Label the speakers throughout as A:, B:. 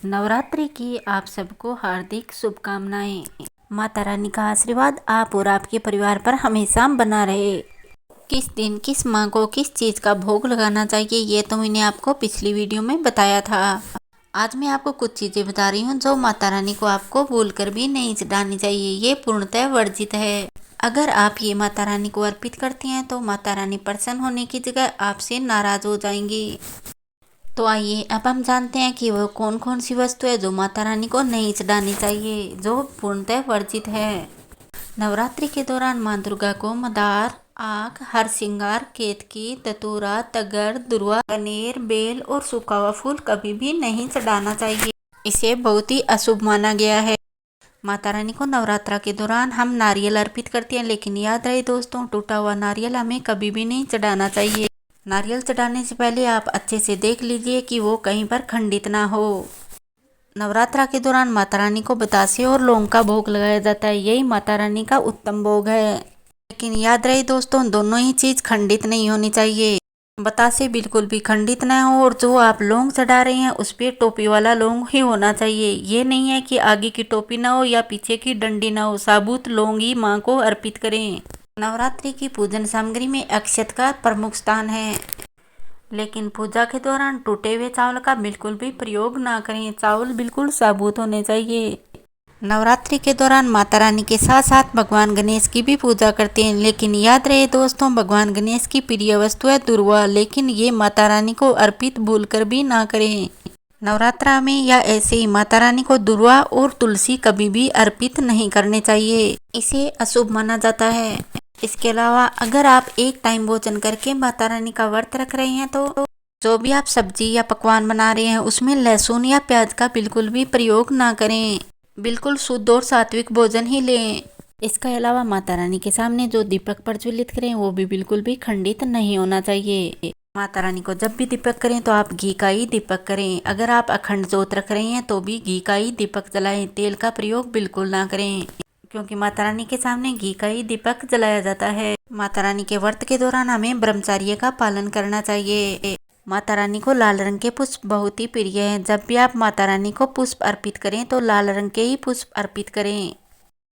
A: नवरात्रि की आप सबको हार्दिक शुभकामनाएं। माता रानी का आशीर्वाद आप और आपके परिवार पर हमेशा बना रहे। किस दिन किस माँ को किस चीज़ का भोग लगाना चाहिए ये तो मैंने आपको पिछली वीडियो में बताया था। आज मैं आपको कुछ चीज़ें बता रही हूँ जो माता रानी को आपको भूलकर भी नहीं चढ़ानी चाहिए। ये पूर्णतः वर्जित है। अगर आप ये माता रानी को अर्पित करते हैं तो माता रानी प्रसन्न होने की जगह आपसे नाराज हो जाएंगी। तो आइए अब हम जानते हैं कि वो कौन कौन सी वस्तु है जो माता रानी को नहीं चढ़ानी चाहिए, जो पूर्णतः वर्जित है। नवरात्रि के दौरान माँ दुर्गा को मदार, आक, हर श्रृंगार, केतकी, धतूरा, तगर, दुर्वा, कनेर, बेल और सूखा हुआ फूल कभी भी नहीं चढ़ाना चाहिए। इसे बहुत ही अशुभ माना गया है। माता रानी को नवरात्रा के दौरान हम नारियल अर्पित करते हैं, लेकिन याद रहे दोस्तों, टूटा हुआ नारियल हमें कभी भी नहीं चढ़ाना चाहिए। नारियल चढ़ाने से पहले आप अच्छे से देख लीजिए कि वो कहीं पर खंडित ना हो। नवरात्रा के दौरान माता रानी को बतासे और लौंग का भोग लगाया जाता है। यही माता रानी का उत्तम भोग है। लेकिन याद रहे दोस्तों, दोनों ही चीज खंडित नहीं होनी चाहिए। बतासे बिल्कुल भी खंडित ना हो और जो आप लौंग चढ़ा रहे हैं उस पर टोपी वाला लौंग ही होना चाहिए। ये नहीं है कि आगे की टोपी ना हो या पीछे की डंडी ना हो, साबुत लौंग ही माँ को अर्पित करें। नवरात्रि की पूजन सामग्री में अक्षत का प्रमुख स्थान है, लेकिन पूजा के दौरान टूटे हुए चावल का बिल्कुल भी प्रयोग ना करें। चावल बिल्कुल साबुत होने चाहिए। नवरात्रि के दौरान माता रानी के साथ साथ भगवान गणेश की भी पूजा करते हैं, लेकिन याद रहे दोस्तों, भगवान गणेश की प्रिय वस्तु है दुर्वा, लेकिन ये माता रानी को अर्पित भूलकर भी ना करें। नवरात्रा में या ऐसे ही माता रानी को दुर्वा और तुलसी कभी भी अर्पित नहीं करने चाहिए। इसे अशुभ माना जाता है। इसके अलावा अगर आप एक टाइम भोजन करके माता रानी का व्रत रख रहे हैं तो जो भी आप सब्जी या पकवान बना रहे हैं उसमें लहसुन या प्याज का बिल्कुल भी प्रयोग ना करें। बिल्कुल शुद्ध और सात्विक भोजन ही लें। इसके अलावा माता रानी के सामने जो दीपक प्रज्वलित करें वो भी बिल्कुल भी खंडित नहीं होना चाहिए। माता रानी को जब भी दीपक करें तो आप घी का ही दीपक करें। अगर आप अखंड जोत रख रहे हैं तो भी घी का ही दीपक जलाएं। तेल का प्रयोग बिल्कुल ना करें, क्योंकि माता रानी के सामने घी का ही दीपक जलाया जाता है। माता रानी के व्रत के दौरान हमें ब्रह्मचर्य का पालन करना चाहिए। माता रानी को लाल रंग के पुष्प बहुत ही प्रिय हैं। जब भी आप माता रानी को पुष्प अर्पित करें तो लाल रंग के ही पुष्प अर्पित करें।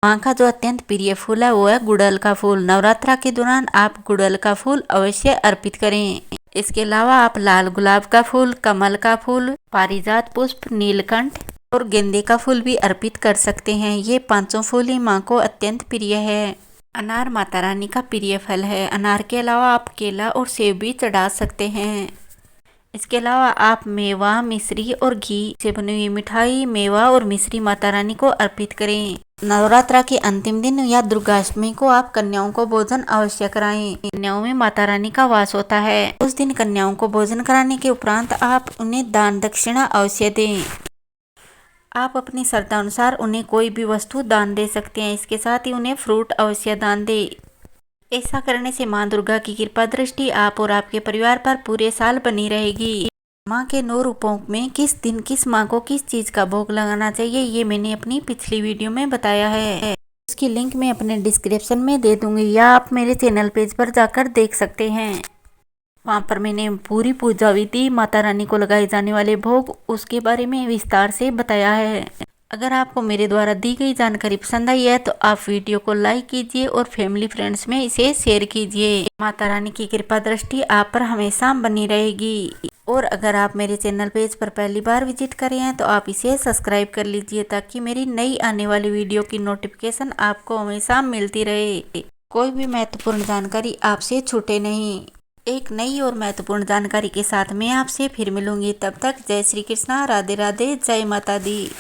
A: माँ का जो अत्यंत प्रिय फूल है वो है गुड़हल का फूल। नवरात्रा के दौरान आप गुड़हल का फूल अवश्य अर्पित करें। इसके अलावा आप लाल गुलाब का फूल, कमल का फूल, पारिजात पुष्प, नीलकंठ और गेंदे का फूल भी अर्पित कर सकते हैं। ये पांचों फूल ही माँ को अत्यंत प्रिय है। अनार माता रानी का प्रिय फल है। अनार के अलावा आप केला और सेब भी चढ़ा सकते हैं। इसके अलावा आप मेवा, मिश्री और घी से बनी हुई मिठाई, मेवा और मिश्री माता रानी को अर्पित करें। नवरात्रा के अंतिम दिन या दुर्गाष्टमी को आप कन्याओं को भोजन अवश्य कराएं। कन्याओं में माता रानी का वास होता है। उस दिन कन्याओं को भोजन कराने के उपरांत आप उन्हें दान दक्षिणा अवश्य दें। आप अपनी श्रद्धा अनुसार उन्हें कोई भी वस्तु दान दे सकते हैं। इसके साथ ही उन्हें फ्रूट अवश्य दान दें। ऐसा करने से माँ दुर्गा की कृपा दृष्टि आप और आपके परिवार पर पूरे साल बनी रहेगी। माँ के 9 रूपों में किस दिन किस माँ को किस चीज़ का भोग लगाना चाहिए ये मैंने अपनी पिछली वीडियो में बताया है। उसकी लिंक मैं अपने डिस्क्रिप्शन में दे दूंगी या आप मेरे चैनल पेज पर जाकर देख सकते हैं। वहाँ पर मैंने पूरी पूजा विधि, माता रानी को लगाए जाने वाले भोग, उसके बारे में विस्तार से बताया है। अगर आपको मेरे द्वारा दी गई जानकारी पसंद आई है तो आप वीडियो को लाइक कीजिए और फैमिली फ्रेंड्स में इसे शेयर कीजिए। माता रानी की कृपा दृष्टि आप पर हमेशा बनी रहेगी। और अगर आप मेरे चैनल पेज पर पहली बार विजिट करे हैं तो आप इसे सब्सक्राइब कर लीजिए, ताकि मेरी नई आने वाली वीडियो की नोटिफिकेशन आपको हमेशा मिलती रहे। कोई भी महत्वपूर्ण जानकारी आपसे छूटे नहीं। एक नई और महत्वपूर्ण जानकारी के साथ मैं आपसे फिर मिलूंगी। तब तक जय श्री कृष्णा, राधे राधे, जय माता दी।